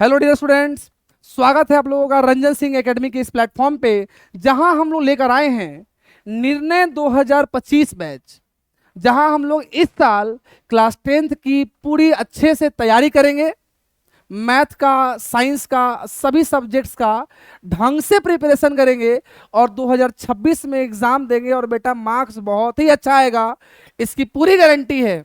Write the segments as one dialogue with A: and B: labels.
A: Hello dear students, स्वागत है आप लोगों का रंजन सिंह एकेडमी के इस प्लेटफॉर्म पे, जहां हम लोग लेकर आए हैं निर्णय 2025 बैच। जहां हम लोग इस साल क्लास 10th की पूरी अच्छे से तैयारी करेंगे। मैथ का, साइंस का, सभी सब्जेक्ट्स का ढंग से प्रिपरेशन करेंगे और 2026 में एग्जाम देंगे और बेटा मार्क्स बहुत ही अच्छा आएगा, इसकी पूरी गारंटी है।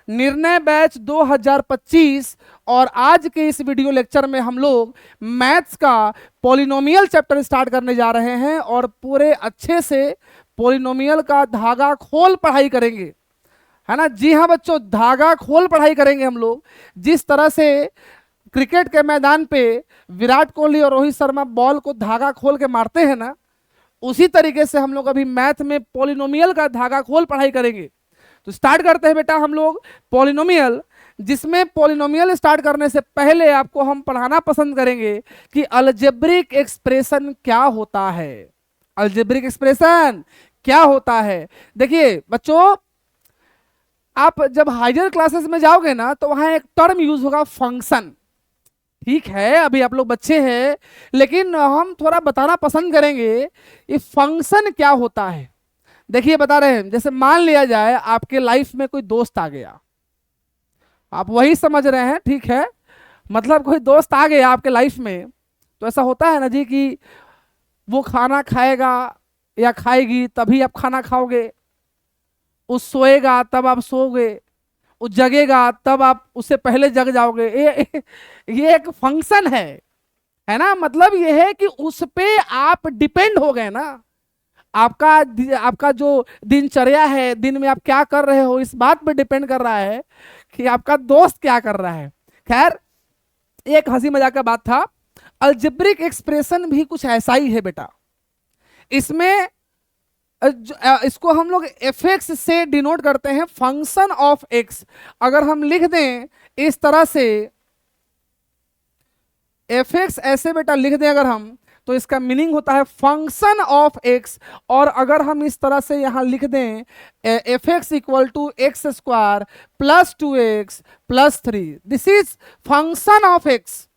A: निर्णय बैच 2025 और आज के इस वीडियो लेक्चर में हम लोग मैथ्स का पॉलिनोमियल चैप्टर स्टार्ट करने जा रहे हैं और पूरे अच्छे से पॉलिनोमियल का धागा खोल पढ़ाई करेंगे, है ना। जी हाँ बच्चों, धागा खोल पढ़ाई करेंगे हम लोग। जिस तरह से क्रिकेट के मैदान पे विराट कोहली और रोहित शर्मा बॉल को धागा खोल के मारते हैं ना, उसी तरीके से हम लोग अभी मैथ में पॉलिनोमियल का धागा खोल पढ़ाई करेंगे। तो स्टार्ट करते हैं बेटा हम लोग पॉलिनोमियल, जिसमें पॉलिनोमियल स्टार्ट करने से पहले आपको हम पढ़ाना पसंद करेंगे कि अलजेब्रिक एक्सप्रेशन क्या होता है। अलजेब्रिक एक्सप्रेशन क्या होता है? देखिए बच्चों, आप जब हायर क्लासेस में जाओगे ना तो वहां एक टर्म यूज होगा, फंक्शन। ठीक है, अभी आप लोग बच्चे हैं, लेकिन हम थोड़ा बताना पसंद करेंगे ये फंक्शन क्या होता है। देखिए बता रहे हैं, जैसे मान लिया जाए आपके लाइफ में कोई दोस्त आ गया, आप वही समझ रहे हैं, ठीक है। मतलब कोई दोस्त आ गया आपके लाइफ में, तो ऐसा होता है ना जी कि वो खाना खाएगा या खाएगी तभी आप खाना खाओगे, उस सोएगा तब आप सोओगे, वो जगेगा तब आप उससे पहले जग जाओगे। ये एक फंक्शन है ना। मतलब ये है कि उस पे आप डिपेंड हो गए ना। आपका आपका जो दिनचर्या है, दिन में आप क्या कर रहे हो, इस बात पे डिपेंड कर रहा है कि आपका दोस्त क्या कर रहा है। खैर, एक हंसी मजाक का बात था। अलजेब्रिक एक्सप्रेशन भी कुछ ऐसा ही है बेटा। इसमें इसको हम लोग एफ एक्स से डिनोट करते हैं, फंक्शन ऑफ एक्स। अगर हम लिख दें इस तरह से, एफ एक्स ऐसे बेटा लिख दें अगर हम, तो इसका मीनिंग होता है फंक्शन ऑफ एक्स। और अगर हम इस तरह से यहां लिख दें f x equal to x square plus 2x plus 3, this is function of x.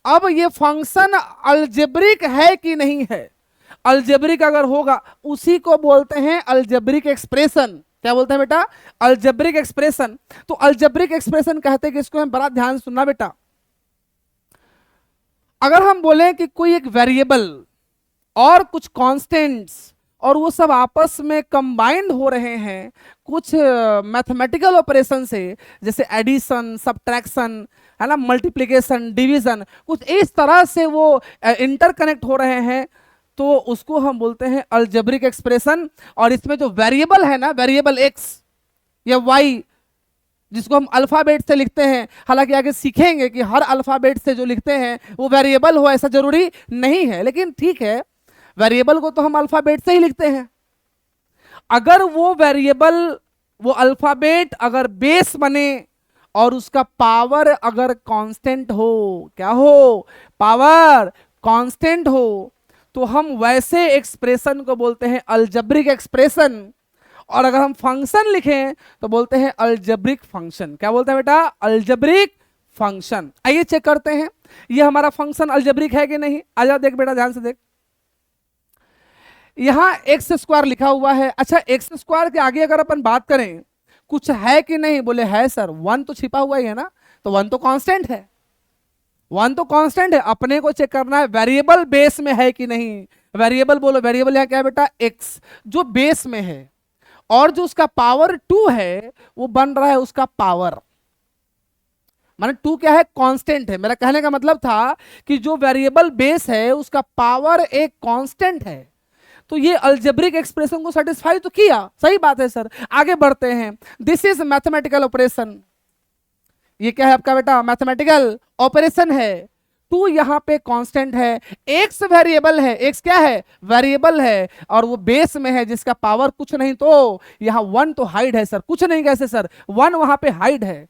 A: अब ये फंक्शन अलजेब्रिक है कि नहीं है? अलजेब्रिक अगर होगा उसी को बोलते हैं अलजेब्रिक एक्सप्रेशन। क्या बोलते हैं बेटा? Algebraic expression. तो अलजेब्रिक एक्सप्रेशन कहते हैं कि इसको हम बड़ा ध्यान से सुनना बेटा। अगर हम बोलें कि कोई एक वेरिएबल और कुछ कांस्टेंट्स और वो सब आपस में कंबाइंड हो रहे हैं कुछ मैथमेटिकल ऑपरेशन से, जैसे एडिशन, सब्ट्रैक्शन, है ना, मल्टीप्लिकेशन, डिवीजन, कुछ इस तरह से वो इंटरकनेक्ट हो रहे हैं, तो उसको हम बोलते हैं अलजेब्रिक एक्सप्रेशन। और इसमें जो वेरिएबल है ना, वेरिएबल एक्स या वाई, जिसको हम अल्फाबेट से लिखते हैं, हालांकि आगे सीखेंगे कि हर अल्फाबेट से जो लिखते हैं वो वेरिएबल हो ऐसा जरूरी नहीं है, लेकिन ठीक है, वेरिएबल को तो हम अल्फाबेट से ही लिखते हैं। अगर वो वेरिएबल, वो अल्फाबेट अगर बेस बने और उसका पावर अगर कांस्टेंट हो, क्या हो? पावर कांस्टेंट हो, तो हम वैसे एक्सप्रेशन को बोलते हैं अलजेब्रिक एक्सप्रेशन। और अगर हम फंक्शन लिखें तो बोलते हैं अलजेब्रिक फंक्शन। क्या बोलते हैं बेटा? Algebraic function. आइए चेक करते हैं ये हमारा फंक्शन अलजेब्रिक है कि नहीं। आ जाओ, देख बेटा, ध्यान से देख, यहां एक्स स्क्वायर लिखा हुआ है। अच्छा, एक्स स्क्वायर के आगे अगर अपन बात करें कुछ है कि नहीं, बोले है सर, वन तो छिपा हुआ ही है ना, तो वन तो कांस्टेंट है। वन तो कांस्टेंट है, अपने को चेक करना है वेरिएबल बेस में है कि नहीं। वेरिएबल बोलो, वेरिएबल यहां क्या है बेटा? एक्स, जो बेस में है, और जो उसका पावर 2 है वो बन रहा है उसका पावर। माने 2 क्या है? कांस्टेंट है। मेरा कहने का मतलब था कि जो वेरिएबल बेस है उसका पावर एक कांस्टेंट है। तो ये अलजेब्रिक एक्सप्रेशन को सेटिस्फाई तो किया, सही बात है सर। आगे बढ़ते हैं, दिस इज मैथमेटिकल ऑपरेशन। ये क्या है आपका बेटा? मैथमेटिकल ऑपरेशन है। 2 यहां पे कांस्टेंट है, एक्स वेरिएबल है, एक्स क्या है? वेरिएबल है, और वो बेस में है जिसका पावर कुछ नहीं, तो यहां 1 तो हाइड है सर। कुछ नहीं कैसे सर? 1 वहां पे हाइड है।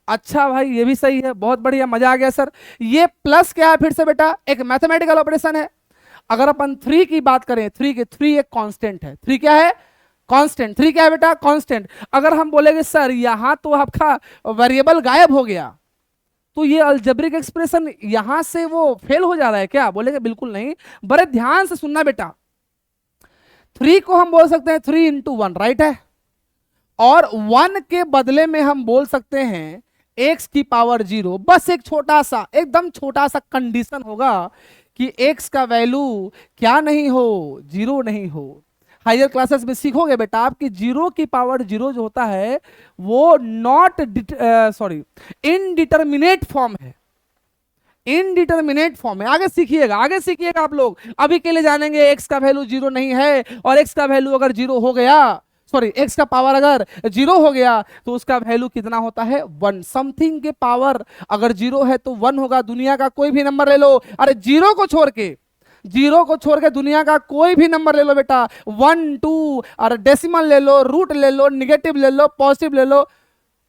A: अच्छा भाई, ये भी सही है, बहुत बढ़िया, मजा आ गया सर। ये प्लस क्या है फिर से बेटा? एक मैथमेटिकल ऑपरेशन है। अगर अपन 3 की बात करें, 3 एक कांस्टेंट है। 3 क्या है? कांस्टेंट। 3 क्या है बेटा? कांस्टेंट। अगर हम बोलेंगे सर यहां तो आपका वेरिएबल गायब हो गया, तो ये अलजेब्रिक एक्सप्रेशन यहां से वो फेल हो जा रहा है क्या? बोलेगा बिल्कुल नहीं, बड़े ध्यान से सुनना बेटा। 3 को हम बोल सकते हैं 3 इंटू 1, राइट है, और 1 के बदले में हम बोल सकते हैं x की पावर 0। बस एक छोटा सा, एकदम छोटा सा कंडीशन होगा कि x का वैल्यू क्या नहीं हो, 0 नहीं हो। हायर क्लासेस में सीखोगे बेटा आपकी 0 की पावर 0 जो होता है वो नॉट इनडिटर्मिनेट फॉर्म है, इनडिटर्मिनेट फॉर्म है। आगे सीखिएगा, आगे सीखिएगा आप लोग। अभी के लिए जानेंगे x का वैल्यू 0 नहीं है, और x का वैल्यू अगर 0 हो गया, सॉरी x का पावर अगर 0 हो गया तो उसका वैल्यू कितना होता है? 1। समथिंग के पावर अगर 0 है तो 1 होगा। दुनिया का कोई भी नंबर ले लो, अरे 0 को छोड़ के दुनिया का कोई भी नंबर ले लो बेटा, 1 2, और डेसिमल ले लो, रूट ले लो, निगेटिव ले लो, पॉजिटिव ले लो,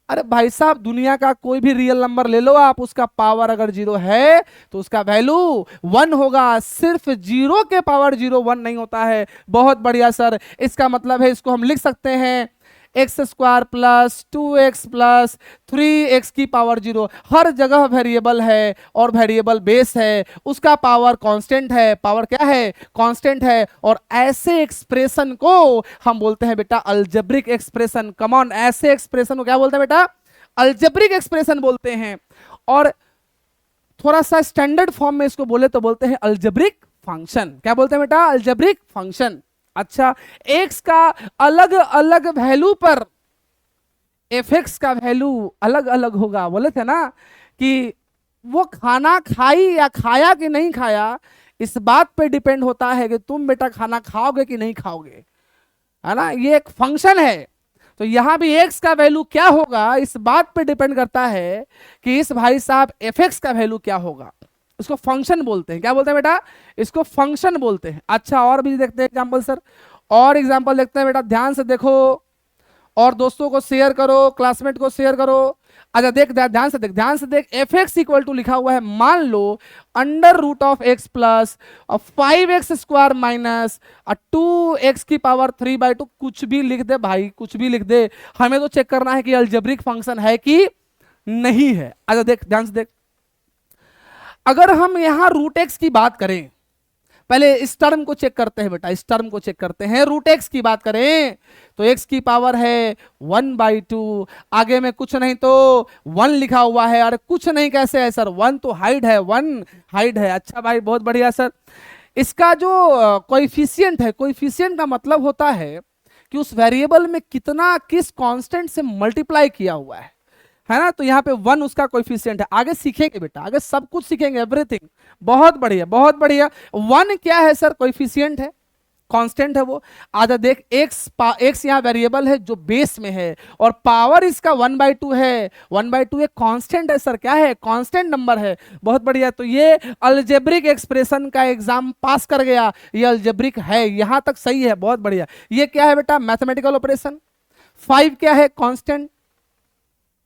A: अरे भाई साहब दुनिया का कोई भी रियल नंबर ले लो आप, उसका पावर अगर 0 है तो उसका वैल्यू 1 होगा। सिर्फ 0 के पावर 0 1 नहीं होता है। बहुत बढ़िया सर, इसका मतलब है इसको हम लिख सकते हैं x² plus 2x plus 3x की पावर 0। हर जगह वेरिएबल है और वेरिएबल बेस है, उसका पावर कांस्टेंट है, पावर क्या है? कांस्टेंट है। और ऐसे एक्सप्रेशन को हम बोलते हैं बेटा अलजेब्रिक एक्सप्रेशन। कम ऑन, ऐसे एक्सप्रेशन को क्या बोलते हैं बेटा? अलजेब्रिक एक्सप्रेशन बोलते हैं। और थोड़ा सा स्टैंडर्ड फॉर्म में इसको बोले तो बोलते हैं अलजेब्रिक फंक्शन। क्या बोलते हैं बेटा? Algebraic function. अच्छा, x का अलग अलग वैल्यू पर fx का वैल्यू अलग अलग होगा। बोले थे ना कि वो खाना खाई या खाया कि नहीं खाया, इस बात पे डिपेंड होता है कि तुम बेटा खाना खाओगे कि नहीं खाओगे, है ना। ये एक फंक्शन है, तो यहां भी x का वैल्यू क्या होगा इस बात पे डिपेंड करता है कि इस भाई साहब fx का वैल्यू क्या होगा। इसको फंक्शन बोलते हैं। क्या बोलते हैं बेटा? इसको फंक्शन बोलते हैं। अच्छा, और भी देखते हैं एग्जांपल सर, और एग्जांपल देखते हैं बेटा, ध्यान से देखो और दोस्तों को शेयर करो, क्लासमेट को शेयर करो। अच्छा देख, ध्यान से देख, ध्यान से देख। fx इक्वल टू लिखा हुआ है, मान लो under root of x plus 5x² minus 2x की पावर 3/2। कुछ भी लिख दे भाई, कुछ भी लिख दे, हमें तो चेक करना है कि अलजेब्रिक फंक्शन है कि नहीं है। अच्छा देख, ध्यान से देख, अगर हम यहां रूट एक्स की बात करें, पहले इस टर्म को चेक करते हैं बेटा, इस टर्म को चेक करते हैं। रूट एक्स की बात करें तो एक्स की पावर है 1/2, आगे में कुछ नहीं तो 1 लिखा हुआ है। अरे कुछ नहीं कैसे है सर? 1 तो हाइड है, 1 हाइड है। अच्छा भाई, बहुत बढ़िया सर। इसका जो कोएफिशिएंट है, कोएफिशिएंट का मतलब होता है कि उस वेरिएबल में कितना किस कांस्टेंट से मल्टीप्लाई किया हुआ है ना। तो यहाँ पे 1 उसका कोएफिशिएंट है। आगे सीखेंगे बेटा, आगे सब कुछ सीखेंगे, एवरीथिंग। बहुत बढ़िया, बहुत बढ़िया। 1 क्या है सर? कोएफिशिएंट है, कांस्टेंट है वो। आधा देख, x यहाँ वेरिएबल है जो बेस में है, और पावर इसका 1/2 है। 1/2 एक कांस्टेंट है सर, क्या है? कांस्टेंट नंबर है। बहुत बढ़िया। तो ये अलजेब्रिक एक्सप्रेशन का एग्जाम पास कर गया, ये अलजेब्रिक है, यहां तक सही है। बहुत बढ़िया। ये क्या है बेटा? Mathematical operation. 5 क्या है? कांस्टेंट।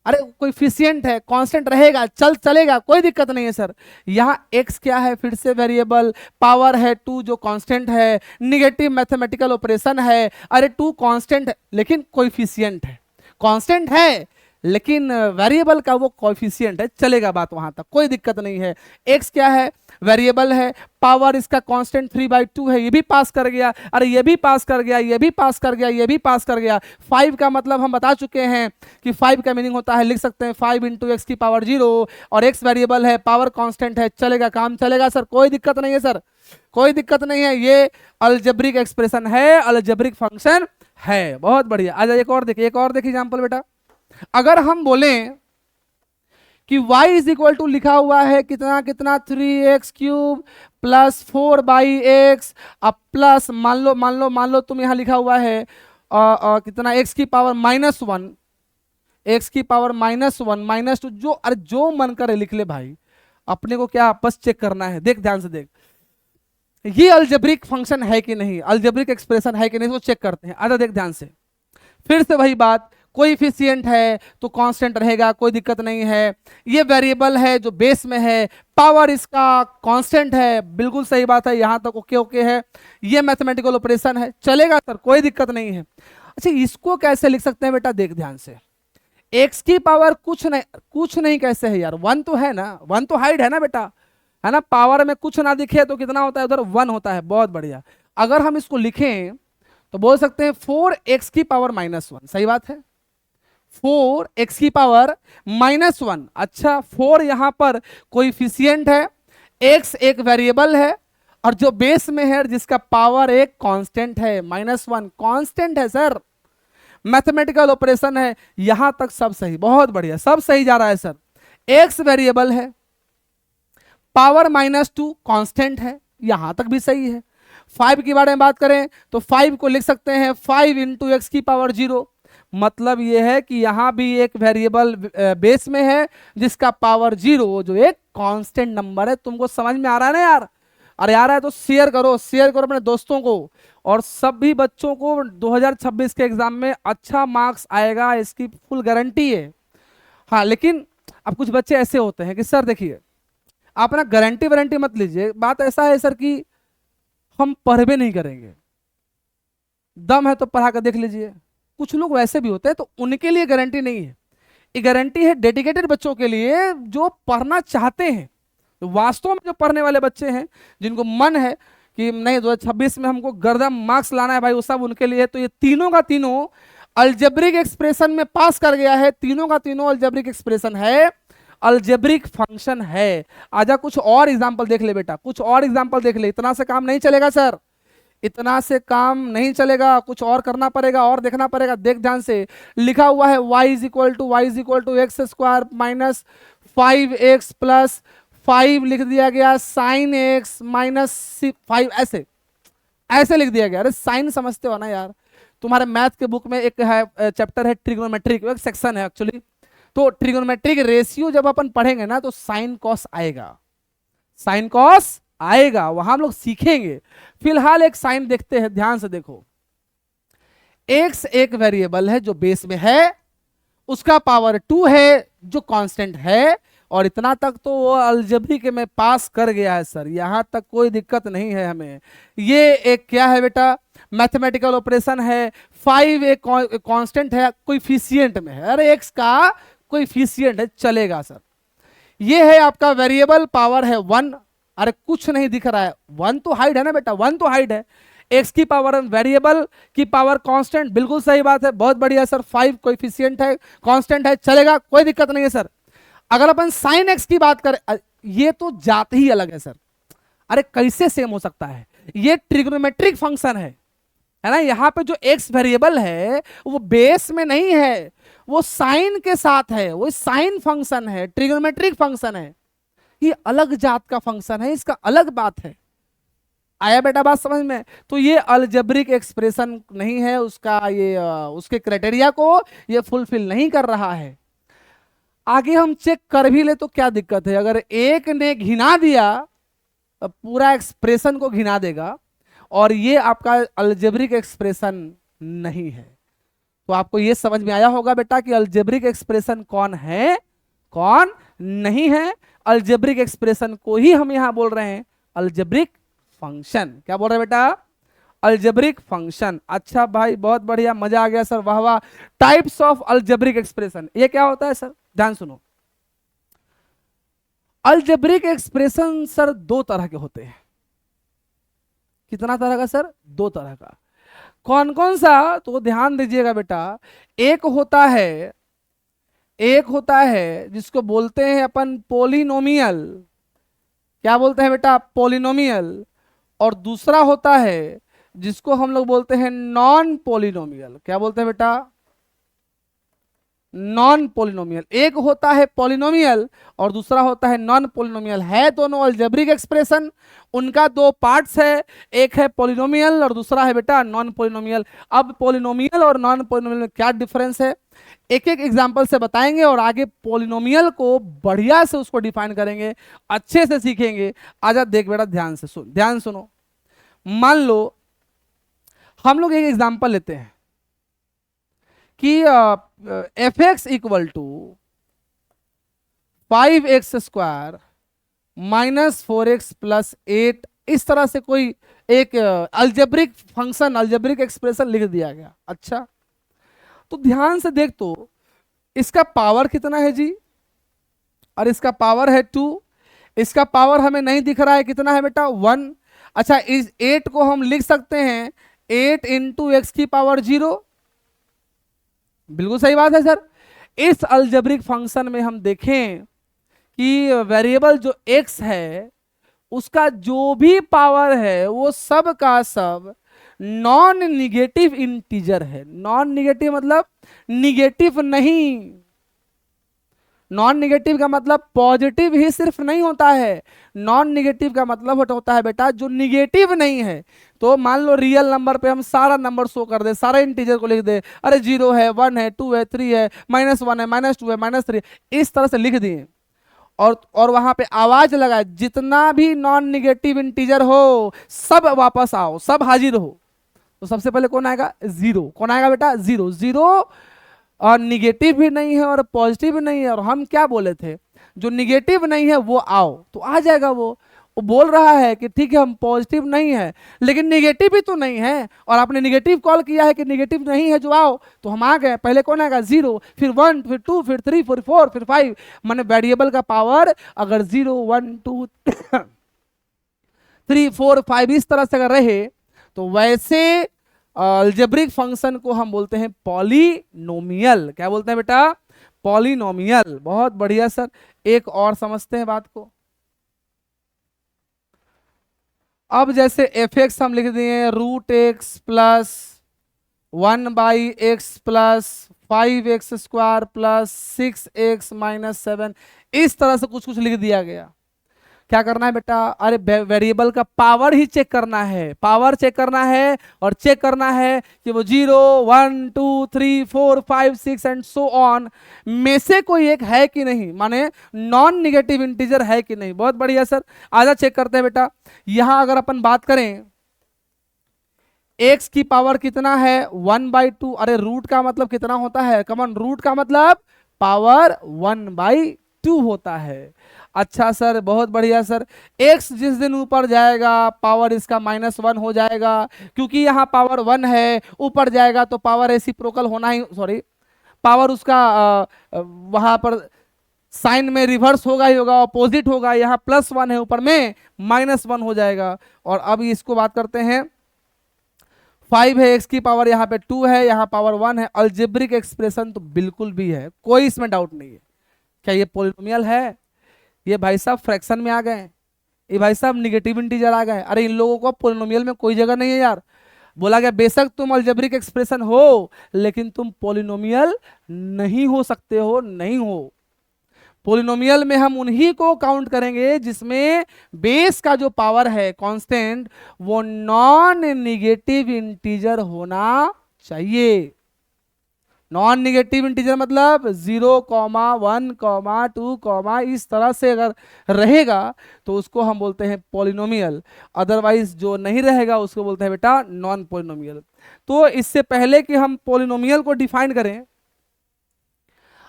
A: अरे कोएफिशिएंट है, कांस्टेंट रहेगा, चलेगा, कोई दिक्कत नहीं है सर। यहाँ x क्या है? फिर से वेरिएबल। पावर है 2 जो कांस्टेंट है। निगेटिव मैथमेटिकल ऑपरेशन है। अरे 2 कांस्टेंट है लेकिन कोएफिशिएंट है, कांस्टेंट है लेकिन वेरिएबल का वो कोएफिशिएंट है, चलेगा बात वहां तक, कोई दिक्कत नहीं है। x क्या है? वेरिएबल है। पावर इसका कांस्टेंट 3/2 है, ये भी पास कर गया। अरे ये भी पास कर गया, ये भी पास कर गया, ये भी पास कर गया। 5 का मतलब हम बता चुके हैं कि 5 का मीनिंग होता है, लिख सकते हैं 5 × x की पावर 0, और x वेरिएबल है, पावर कांस्टेंट है, चलेगा, काम चलेगा सर, कोई दिक्कत नहीं है सर, कोई दिक्कत नहीं है। ये अलजेब्रिक एक्सप्रेशन है, अलजेब्रिक फंक्शन है। बहुत बढ़िया। आजा एक और देखिए, एक और देखिए एग्जाम्पल बेटा। अगर हम बोलें कि y इज इक्वल टू लिखा हुआ है कितना कितना 3x³ प्लस 4/x, अब प्लस मान लो तुम यहां लिखा हुआ है कितना x की पावर -1, x की पावर -1 -2, जो अरे जो मन करे लिख ले भाई, अपने को क्या बस चेक करना है। देख ध्यान से देख, ये अलजेब्रिक फंक्शन है कि नहीं, अलजेब्रिक एक्सप्रेशन है कि नहीं, तो चेक करते हैं। आधा देख ध्यान से, फिर से वही बात, कोएफिशिएंट है तो कांस्टेंट रहेगा, कोई दिक्कत नहीं है। ये वेरिएबल है जो बेस में है, पावर इसका कांस्टेंट है, बिल्कुल सही बात है, यहां तक ओके ओके है। ये मैथमेटिकल ऑपरेशन है, चलेगा सर, कोई दिक्कत नहीं है। अच्छा इसको कैसे लिख सकते हैं बेटा? देख ध्यान से, एक्स की पावर कुछ नहीं कैसे है यार, वन तो है ना, वन तो हाइड है ना बेटा, है ना, पावर में कुछ ना दिखे तो कितना होता है उधर, वन होता है। बहुत बढ़िया। अगर हम इसको लिखें तो बोल सकते हैं 4x की पावर -1, सही बात है, 4x की पावर -1। अच्छा, 4 यहां पर कोइफिशिएंट है, x एक वेरिएबल है, और जो बेस में है जिसका पावर एक कांस्टेंट है, -1 कांस्टेंट है सर, मैथमेटिकल ऑपरेशन है। यहां तक सब सही, बहुत बढ़िया, सब सही जा रहा है सर। x वेरिएबल है, पावर -2 कांस्टेंट है, यहां तक भी सही है। 5 के बारे में बात करें तो 5 को लिख सकते हैं 5 इंटू एक्स की पावर 0, मतलब यह है कि यहां भी एक वेरिएबल बेस में है जिसका पावर 0, जो एक कांस्टेंट नंबर है। तुमको समझ में आ रहा है ना यार? अरे आ रहा है तो शेयर करो, शेयर करो अपने दोस्तों को, और सभी बच्चों को 2026 के एग्जाम में अच्छा मार्क्स आएगा, इसकी फुल गारंटी है। हाँ, लेकिन अब कुछ बच्चे ऐसे होते हैं कि सर देखिए, आप ना गारंटी वारंटी मत लीजिए, बात ऐसा है सर कि हम पढ़वे नहीं करेंगे, दम है तो पढ़ा कर देख लीजिए। कुछ लोग वैसे भी होते हैं, तो उनके लिए गारंटी नहीं है, ये गारंटी है डेडिकेटेड बच्चों के लिए जो पढ़ना चाहते हैं, तो वास्तव में जो पढ़ने वाले बच्चे हैं, जिनको मन है कि नहीं 2026 में हमको गर्दम मार्क्स लाना है भाई, वो सब उनके लिए। तो ये तीनों का तीनों अल्जेब्रिक एक्सप्रेशन में पास कर गया है, तीनों का तीनों अल्जेब्रिक एक्सप्रेशन है, अल्जेब्रिक फंक्शन है। आजा कुछ और एग्जांपल देख ले बेटा, कुछ और एग्जांपल देख ले, इतना से काम नहीं चलेगा सर, इतना से काम नहीं चलेगा, कुछ और करना पड़ेगा और देखना पड़ेगा। देख ध्यान से, लिखा हुआ है y is equal to x square minus 5x plus 5 लिख दिया गया, साइन एक्स माइनस 5, ऐसे ऐसे लिख दिया गया। अरे साइन समझते हो ना यार, तुम्हारे मैथ के बुक में एक है चैप्टर है ट्रिग्नोमेट्रिक, एक सेक्शन है एक्चुअली, तो ट्रिग्नोमेट्रिक रेशियो जब अपन पढ़ेंगे ना तो साइन कॉस आएगा, साइन कॉस आएगा, वहां हम लोग सीखेंगे। फिलहाल एक साइन देखते हैं, ध्यान से देखो। x एक वेरिएबल है जो बेस में है, उसका पावर 2 है जो कांस्टेंट है, और इतना तक तो वो अलजेब्रिक में पास कर गया है सर, यहां तक कोई दिक्कत नहीं है हमें। ये एक क्या है बेटा, मैथमेटिकल ऑपरेशन है। 5 एक कांस्टेंट है, कोएफिशिएंट में है, अरे x का कोएफिशिएंट है, चलेगा सर। ये है आपका वेरिएबल, पावर है 1, अरे कुछ नहीं दिख रहा है, 1 तो हाइड है ना बेटा, 1 तो हाइड है। x की पावर वेरिएबल की पावर कांस्टेंट, बिल्कुल सही बात है, बहुत बढ़िया सर। 5 कोएफिशिएंट है, कांस्टेंट है, चलेगा, कोई दिक्कत नहीं है सर। अगर अपन साइन x की बात करें, ये तो जात ही अलग है सर, अरे कैसे सेम हो सकता है, ये ट्रिग्नोमेट्रिक फंक्शन है ना। यहाँ पे जो x वेरिएबल है वो बेस में नहीं है, वो साइन के साथ है, वो साइन फंक्शन है, ट्रिग्नोमेट्रिक फंक्शन है, ये अलग जात का फंक्शन है, इसका अलग बात है। आया बेटा बात समझ में? तो ये अलजेब्रिक एक्सप्रेशन नहीं है, उसका ये उसके क्राइटेरिया को ये फुलफिल नहीं कर रहा है। आगे हम चेक कर भी ले तो क्या दिक्कत है, अगर एक ने घिना दिया पूरा एक्सप्रेशन को घिना देगा, और ये आपका अलजेब्रिक एक्सप्रेशन नहीं है। तो आपको ये समझ में आया होगा बेटा कि अलजेब्रिक एक्सप्रेशन कौन है, कौन नहीं है। अलजेब्रिक एक्सप्रेशन को ही हम यहां बोल रहे हैं अलजेब्रिक फंक्शन। क्या बोल रहे हैं बेटा? Algebraic function. अच्छा भाई, बहुत बढ़िया, मजा आ गया सर, वाह वाह। टाइप्स ऑफ अलजेब्रिक एक्सप्रेशन, ये क्या होता है सर, ध्यान सुनो। अलजेब्रिक एक्सप्रेशन सर दो तरह के होते हैं। कितना तरह का सर? दो तरह का। कौन कौन सा, तो ध्यान दीजिएगा बेटा। एक होता है जिसको बोलते हैं अपन पोलिनोमियल। क्या बोलते हैं बेटा? पोलिनोमियल। और दूसरा होता है जिसको हम लोग बोलते हैं नॉन पोलिनोमियल। क्या बोलते हैं बेटा? Non polynomial. एक होता है पोलिनोमियल और दूसरा होता है नॉन पोलिनोमियल, है दोनों अलजेब्रिक एक्सप्रेशन। उनका दो पार्ट्स है, एक है पोलिनोमियल और दूसरा है बेटा नॉन पोलिनोमियल। अब पोलिनोमियल और नॉन पोलिनोमियल में क्या डिफरेंस है, एक एक एग्जांपल से बताएंगे, और आगे पोलिनोमियल को बढ़िया से उसको डिफाइन करेंगे, अच्छे से सीखेंगे। आजा देख बेटा, ध्यान से सुन, ध्यान सुनो। मान लो हम लोग एक एग्जांपल लेते हैं कि f x equal to 5x² minus 4x plus 8, इस तरह से कोई एक अलजेब्रिक फंक्शन, अलजेब्रिक एक्सप्रेशन लिख दिया गया। अच्छा, तो ध्यान से देख, तो इसका पावर कितना है जी? और इसका पावर है 2। इसका पावर हमें नहीं दिख रहा है, कितना है बेटा? 1। अच्छा, इस 8 को हम लिख सकते हैं 8 इंटू एक्स की पावर 0। बिल्कुल सही बात है सर। इस अलजेब्रिक फंक्शन में हम देखें कि वेरिएबल जो x है उसका जो भी पावर है वो सब का सब नॉन निगेटिव इंटीजर है। नॉन निगेटिव मतलब निगेटिव नहीं। नॉन निगेटिव का मतलब पॉजिटिव ही सिर्फ नहीं होता है। नॉन निगेटिव का मतलब होता है बेटा जो निगेटिव नहीं है। तो मान लो रियल नंबर पे हम सारा नंबर शो कर दे, सारे इंटीजर को लिख दे, अरे 0 है, 1 है, 2 है, 3 है, -1 है, -2 है, -3, इस तरह से लिख दिए और वहां पे आवाज लगाए जितना भी नॉन निगेटिव इंटीजर हो सब वापस आओ, सब हाजिर हो। तो सबसे पहले कौन आएगा? 0। कौन आएगा बेटा? 0। 0 और निगेटिव भी नहीं है और पॉजिटिव भी नहीं है, और हम क्या बोले थे? जो निगेटिव नहीं है वो आओ, तो आ जाएगा वो बोल रहा है कि ठीक है हम पॉजिटिव नहीं है लेकिन निगेटिव भी तो नहीं है, और आपने निगेटिव कॉल किया है कि निगेटिव नहीं है जो आओ, तो हम आ गए। पहले कौन आएगा? 0, फिर 1, फिर 2, फिर 3, फिर 4, फिर 5। माने वेरिएबल का पावर अगर 0, 1, 2, 3, 4, 5 इस तरह से अगर रहे तो वैसे अलजेब्रिक फंक्शन को हम बोलते हैं पॉलिनोमियल। क्या बोलते हैं बेटा? पॉलिनोमियल। बहुत बढ़िया सर। एक और समझते हैं बात को। अब जैसे एफ एक्स हम लिख दिए √x plus 1/x plus 5x² plus 6x-7, इस तरह से कुछ कुछ लिख दिया गया। क्या करना है बेटा? अरे वेरिएबल का पावर ही चेक करना है, पावर चेक करना है, और चेक करना है कि वो 0, 1, 2, 3, 4, 5, 6 एंड सो ऑन में से कोई एक है कि नहीं, माने नॉन निगेटिव इंटीजर है कि नहीं। बहुत बढ़िया सर। आजा चेक करते हैं बेटा। यहां अगर अपन बात करें x की पावर कितना है? 1/2। अरे रूट का मतलब कितना होता है? कमन, रूट का मतलब पावर 1/2 होता है। अच्छा सर, बहुत बढ़िया सर। x जिस दिन ऊपर जाएगा पावर इसका -1 हो जाएगा, क्योंकि यहाँ पावर 1 है, ऊपर जाएगा तो पावर रेसिप्रोकल होना ही, सॉरी, पावर उसका वहां पर साइन में रिवर्स होगा ही होगा, ऑपोजिट होगा। यहाँ +1 है, ऊपर में -1 हो जाएगा। और अब इसको बात करते हैं 5 है, x की पावर यहाँ पे 2 है, यहाँ पावर 1 है। अलजेब्रिक एक्सप्रेशन तो बिल्कुल भी है, कोई इसमें डाउट नहीं है। क्या ये पॉलिनोमियल है? ये भाई साहब फ्रैक्शन में आ गए, ये भाई साहब निगेटिव इंटीजर आ गए। अरे इन लोगों को पॉलिनोमियल में कोई जगह नहीं है यार। बोला गया बेशक तुम अलजेब्रिक एक्सप्रेशन हो लेकिन तुम पॉलिनोमियल नहीं हो सकते हो, नहीं हो। पॉलिनोमियल में हम उन्हीं को काउंट करेंगे जिसमें बेस का जो पावर है कांस्टेंट वो नॉन निगेटिव इंटीजर होना चाहिए। नॉन निगेटिव इंटीजर मतलब 0, 1, 2, इस तरह से अगर रहेगा तो उसको हम बोलते हैं पॉलिनोमियल। अदरवाइज जो नहीं रहेगा उसको बोलते हैं बेटा नॉन पॉलिनोमियल। तो इससे पहले कि हम पॉलिनोमियल को डिफाइन करें,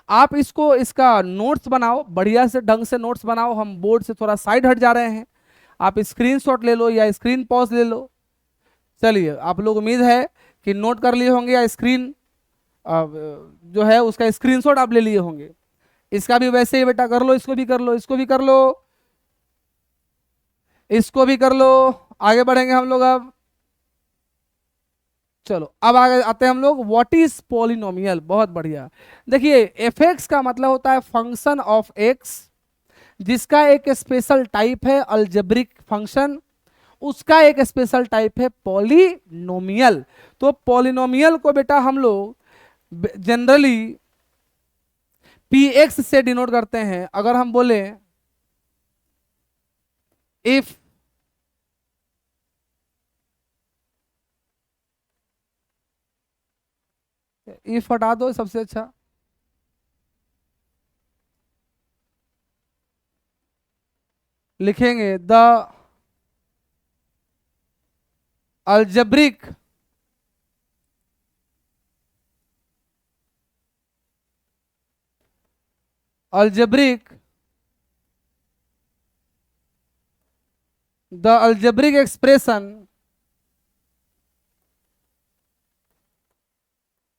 A: आप इसको इसका नोट्स बनाओ, बढ़िया से ढंग से नोट्स बनाओ। हम बोर्ड से थोड़ा साइड हट जा रहे हैं, आप स्क्रीनशॉट ले लो या स्क्रीन पॉज ले लो। चलिए, आप लोग उम्मीद है कि नोट कर लिए होंगे या स्क्रीन जो है उसका स्क्रीनशॉट आप ले लिए होंगे। इसका भी वैसे ही बेटा कर लो, इसको भी कर लो, इसको भी कर लो, इसको भी कर लो। आगे बढ़ेंगे हम लोग अब। चलो अब आगे आते हैं हम लोग, व्हाट इज पॉलिनोमियल। बहुत बढ़िया। देखिए एफ एक्स का मतलब होता है फंक्शन ऑफ एक्स, जिसका एक स्पेशल टाइप है अलजेब्रिक फंक्शन, उसका एक स्पेशल टाइप है पॉलिनोमियल। तो पॉलिनोमियल को बेटा हम लोग जनरली पी एक्स से डिनोट करते हैं। अगर हम बोले इफ इफ हटा दो सबसे अच्छा, लिखेंगे the algebraic algebraic the algebraic expression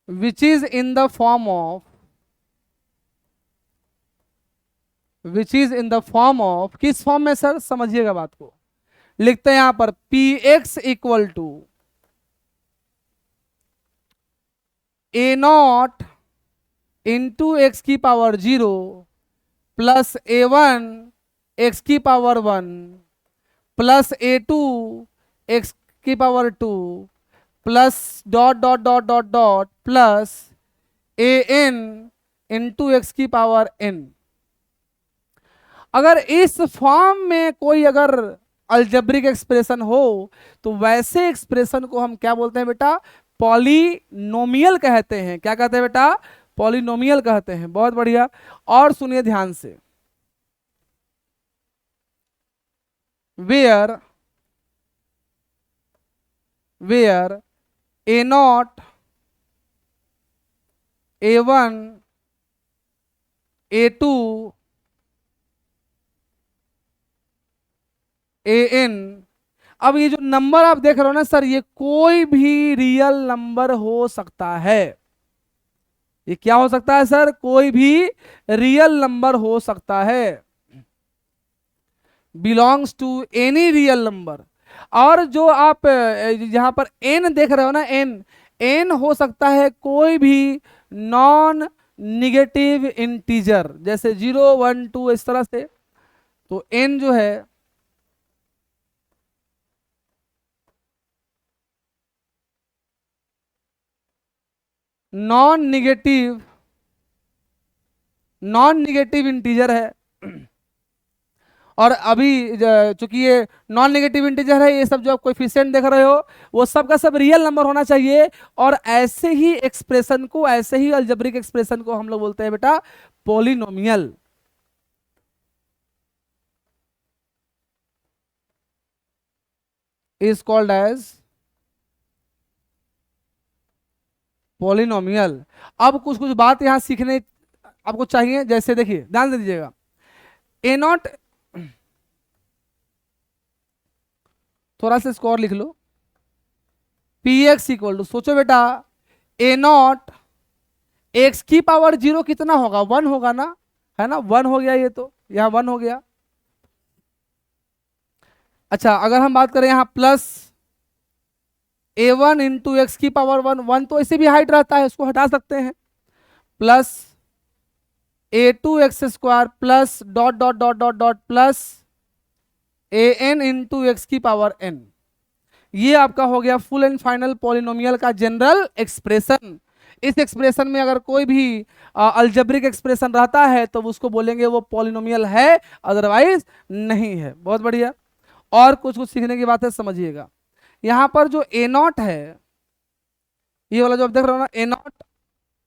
A: which is in the form of which is in the form of, किस फॉर्म में सर, समझिएगा बात को, लिखते हैं यहां पर P X equal to A naught into x की power 0 plus A one X की पावर 1 प्लस ए टू एक्स की power 2 plus dot dot dot dot dot plus A N into x की पावर n। अगर इस form में कोई अगर algebraic expression हो तो वैसे एक्सप्रेशन को हम क्या बोलते हैं बेटा, पॉलिनोमियल कहते हैं। क्या कहते हैं बेटा, पॉलिनोमियल कहते हैं। बहुत बढ़िया। और सुनिए ध्यान से, where a naught A one a two a n. अब ये जो नंबर आप देख रहे हो ना सर, ये कोई भी रियल नंबर हो सकता है। ये क्या हो सकता है सर, कोई भी रियल नंबर हो सकता है, belongs to any real number. और जो आप यहां पर n देख रहे हो ना, n हो सकता है कोई भी नॉन निगेटिव इंटीजर, जैसे 0 1 2 इस तरह से। तो n जो है नॉन निगेटिव इंटीजर है। और अभी चूंकि ये नॉन नेगेटिव इंटीजर है, ये सब जो आप कोएफिशिएंट देख रहे हो वो सब का सब रियल नंबर होना चाहिए। और ऐसे ही एक्सप्रेशन को, ऐसे ही अलजेब्रिक एक्सप्रेशन को हम लोग बोलते हैं बेटा polynomial. Is called as polynomial. अब कुछ कुछ बात यहां सीखने आपको चाहिए, जैसे देखिए ध्यान से दीजिएगा, ए नॉट, थोड़ा सा स्कोर लिख लो, पी एक्स इक्वल टू, सोचो बेटा, ए नॉट एक्स की पावर 0 कितना होगा, 1 होगा ना, है ना, 1 हो गया, ये तो यहां 1 हो गया। अच्छा, अगर हम बात करें यहां plus A one into x की पावर 1, 1 तो ऐसे भी हाइट रहता है, उसको हटा सकते हैं, plus A two x square plus dot dot dot dot dot plus A N into x की पावर n। ये आपका हो गया फुल एंड फाइनल पॉलिनोमियल का जनरल एक्सप्रेशन। इस एक्सप्रेशन में अगर कोई भी अलजेब्रिक एक्सप्रेशन रहता है तो उसको बोलेंगे वो पॉलिनोमियल है, अदरवाइज नहीं है। बहुत बढ़िया। और कुछ कुछ सीखने की बात है, समझिएगा। यहां पर जो ए नॉट है, ये वाला जो आप देख रहे हो ना ए नॉट,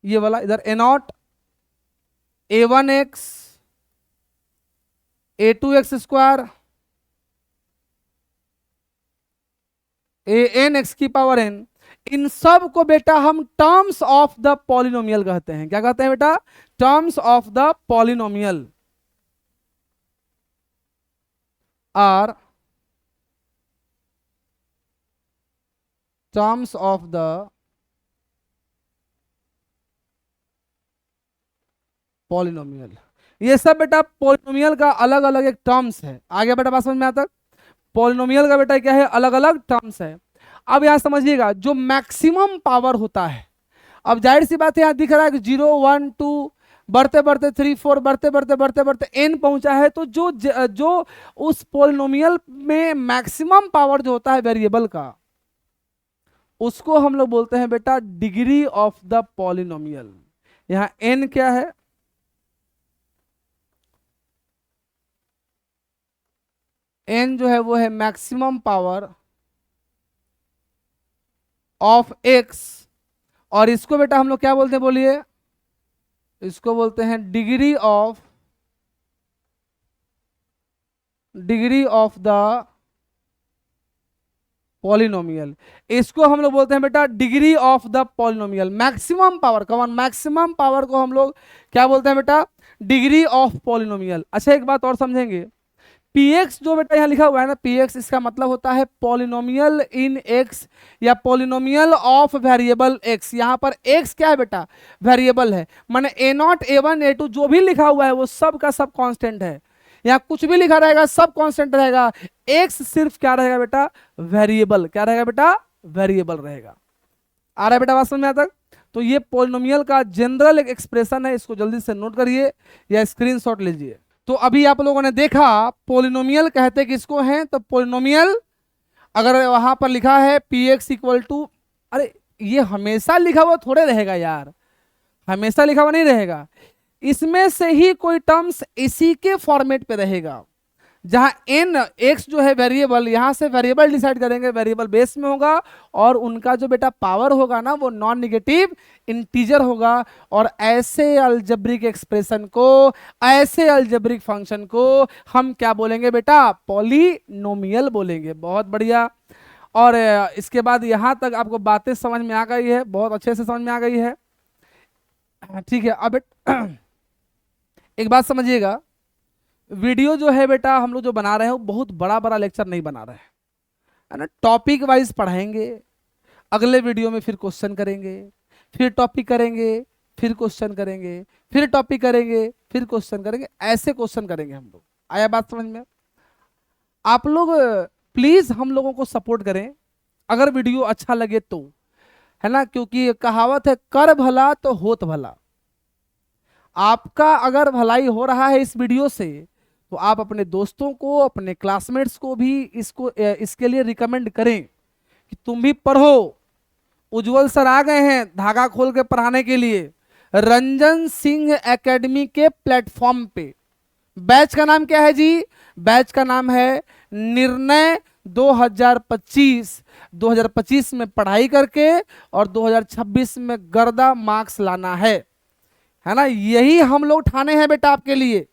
A: ये वाला इधर A naught A one X A two x square A N X की पावर n, इन सब को बेटा हम टर्म्स ऑफ द पॉलिनोमियल कहते हैं। क्या कहते हैं बेटा, terms of the polynomial are terms of the polynomial. ये सब बेटा पॉलिनोमियल का अलग अलग एक टर्म्स है। आगे बेटा बात समझ में आता, पॉलिनोमियल का बेटा क्या है, अलग अलग टर्म्स है। अब यहां समझिएगा, जो मैक्सिमम पावर होता है, अब जाहिर सी बात है यहां दिख रहा है कि 0 1 2 बढ़ते बढ़ते 3 4 बढ़ते बढ़ते बढ़ते बढ़ते n पहुंचा है। तो जो उस पॉलिनोमियल में मैक्सिमम पावर जो होता है वेरिएबल का, उसको हम लोग बोलते हैं बेटा डिग्री ऑफ द पॉलिनोमियल। यहां n क्या है, n जो है वो है मैक्सिमम पावर ऑफ x। और इसको बेटा हम लोग क्या बोलते हैं, बोलिए, इसको बोलते हैं डिग्री ऑफ द पॉलिनोमियल। इसको हम लोग बोलते हैं बेटा degree of the polynomial. Maximum power, कमान मैक्सिमम पावर को हम लोग क्या बोलते हैं बेटा, डिग्री ऑफ पॉलिनोमियल। अच्छा, एक बात और समझेंगे, px जो बेटा यहाँ लिखा हुआ है ना, px इसका मतलब होता है पॉलिनोमियल इन x या पॉलिनोमियल ऑफ वेरिएबल x। यहाँ पर x क्या है बेटा, वेरिएबल है, माने a0 a1 a2 जो भी लिखा हुआ है वो सब का सब कांस्टेंट है। यहाँ कुछ भी लिखा रहेगा सब कांस्टेंट रहेगा, x सिर्फ क्या रहेगा बेटा, वेरिएबल। क्या रहेगा बेटा, वेरिएबल रहेगा। आ रहा है बेटा बात समझ में आता? तो ये पॉलिनोमियल का जनरल एक एक्सप्रेशन है, इसको जल्दी से नोट करिए या स्क्रीनशॉट लीजिए। तो अभी आप लोगों ने देखा पॉलिनोमियल कहते किसको हैं, तो पॉलिनोमियल अगर वहां पर लिखा है पी एक्स इक्वल टू, अरे ये हमेशा लिखा हुआ थोड़े रहेगा यार, हमेशा लिखा हुआ नहीं रहेगा, इसमें से ही कोई टर्म्स इसी के फॉर्मेट पे रहेगा। जहां n x जो है वेरिएबल, यहां से वेरिएबल डिसाइड करेंगे, वेरिएबल बेस में होगा और उनका जो बेटा पावर होगा ना वो नॉन निगेटिव इंटीजर होगा। और ऐसे अलजेब्रिक एक्सप्रेशन को, ऐसे अलजेब्रिक फंक्शन को हम क्या बोलेंगे बेटा, पॉलिनोमियल बोलेंगे। बहुत बढ़िया। और इसके बाद यहां तक आपको बातें समझ में आ गई है, बहुत अच्छे से समझ में आ गई है, ठीक है। अब एक बात समझिएगा, वीडियो जो है बेटा हम लोग जो बना रहे हैं वो बहुत बड़ा बड़ा लेक्चर नहीं बना रहे हैं, है ना। टॉपिक वाइज पढ़ाएंगे, अगले वीडियो में फिर क्वेश्चन करेंगे, फिर टॉपिक करेंगे, फिर क्वेश्चन करेंगे, फिर टॉपिक करेंगे, फिर क्वेश्चन करेंगे, ऐसे क्वेश्चन करेंगे हम लोग। आया बात समझ में? आप लोग प्लीज हम लोगों को सपोर्ट करें अगर वीडियो अच्छा लगे तो, है ना, क्योंकि कहावत है कर भला तो होत भला। आपका अगर भलाई हो रहा है इस वीडियो से तो आप अपने दोस्तों को, अपने क्लासमेट्स को भी इसके लिए रिकमेंड करें कि तुम भी पढ़ो। उज्जवल सर आ गए हैं धागा खोल के पढ़ाने के लिए रंजन सिंह एकेडमी के प्लेटफॉर्म पे। बैच का नाम क्या है जी? बैच का नाम है निर्णय 2025। 2025 में पढ़ाई करके और 2026 में गर्दा मार्क्स लाना है ना। यही हम लोग ठाने हैं बेटा आपके लिए,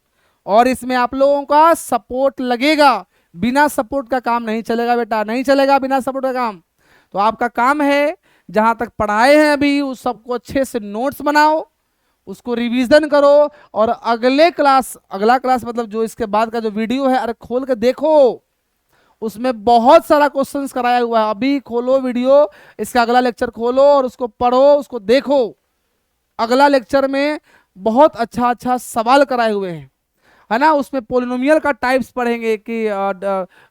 A: और इसमें आप लोगों का सपोर्ट लगेगा। बिना सपोर्ट का काम नहीं चलेगा बेटा, नहीं चलेगा बिना सपोर्ट का काम। तो आपका काम है जहां तक पढ़ाए हैं अभी उस सबको अच्छे से नोट्स बनाओ, उसको रिवीजन करो, और अगला क्लास मतलब जो इसके बाद का जो वीडियो है, अरे खोल के देखो, उसमें बहुत सारा क्वेश्चंस कराया हुआ है। अभी खोलो वीडियो, इसका अगला लेक्चर खोलो और उसको पढ़ो, उसको देखो। अगला लेक्चर में बहुत अच्छा अच्छा सवाल कराए हुए हैं, है ना। उसमें पोलिनोमियल का टाइप्स पढ़ेंगे कि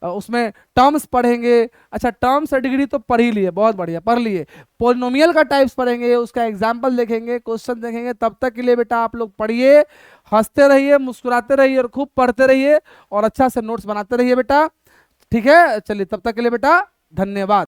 A: उसमें टर्म्स पढ़ेंगे। अच्छा टर्म्स और डिग्री तो पढ़ ही लिए, बहुत बढ़िया पढ़ लिए। पोलिनोमियल का टाइप्स पढ़ेंगे, उसका एग्जाम्पल देखेंगे, क्वेश्चन देखेंगे। तब तक के लिए बेटा आप लोग पढ़िए, हंसते रहिए, मुस्कुराते रहिए और खूब पढ़ते रहिए और अच्छा से नोट्स बनाते रहिए बेटा, ठीक है। चलिए तब तक के लिए बेटा धन्यवाद।